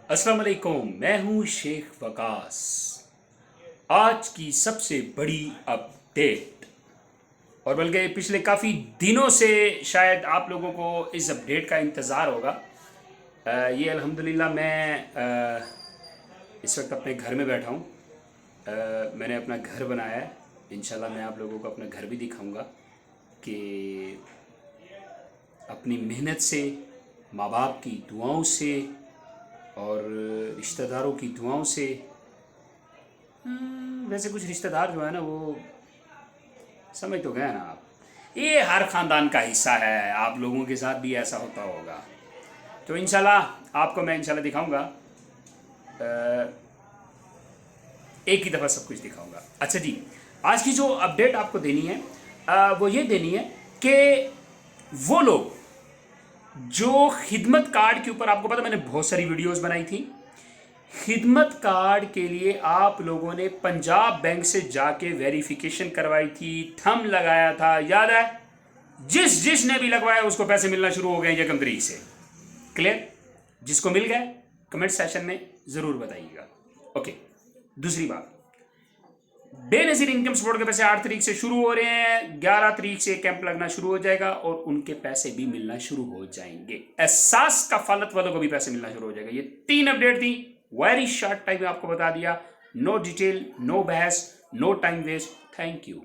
अस्सलाम वालेकुम, मैं हूं शेख वकास। आज की सबसे बड़ी अपडेट, और बल्कि पिछले काफ़ी दिनों से शायद आप लोगों को इस अपडेट का इंतज़ार होगा। ये अल्हम्दुलिल्लाह मैं इस वक्त अपने घर में बैठा हूँ। मैंने अपना घर बनाया है। इंशाल्लाह मैं आप लोगों को अपना घर भी दिखाऊंगा कि अपनी मेहनत से, माँ बाप की दुआओं से और रिश्तेदारों की दुआओं से। वैसे कुछ रिश्तेदार जो है ना, वो समझ तो गए ना आप, ये हर ख़ानदान का हिस्सा है। आप लोगों के साथ भी ऐसा होता होगा। तो इंशाल्लाह आपको मैं इंशाल्लाह दिखाऊंगा, एक ही दफ़ा सब कुछ दिखाऊंगा। अच्छा जी, आज की जो अपडेट आपको देनी है वो ये देनी है कि वो लोग जो खिदमत कार्ड के ऊपर, आपको पता मैंने बहुत सारी वीडियोस बनाई थी। खिदमत कार्ड के लिए आप लोगों ने पंजाब बैंक से जाके वेरिफिकेशन करवाई थी, थंब लगाया था, याद है? जिसने भी लगवाया उसको पैसे मिलना शुरू हो गए 1 तारीख से। क्लियर? जिसको मिल गए कमेंट सेशन में ज़रूर बताइएगा। ओके, दूसरी बात, बेनज़ीर इनकम सपोर्ट के पैसे 8 तारीख से शुरू हो रहे हैं। 11 तारीख से कैंप लगना शुरू हो जाएगा और उनके पैसे भी मिलना शुरू हो जाएंगे। एहसास कफालत वालों को भी पैसे मिलना शुरू हो जाएगा। ये 3 अपडेट थी, वेरी शॉर्ट टाइम में आपको बता दिया। नो डिटेल, नो बहस, no time waste. Thank you.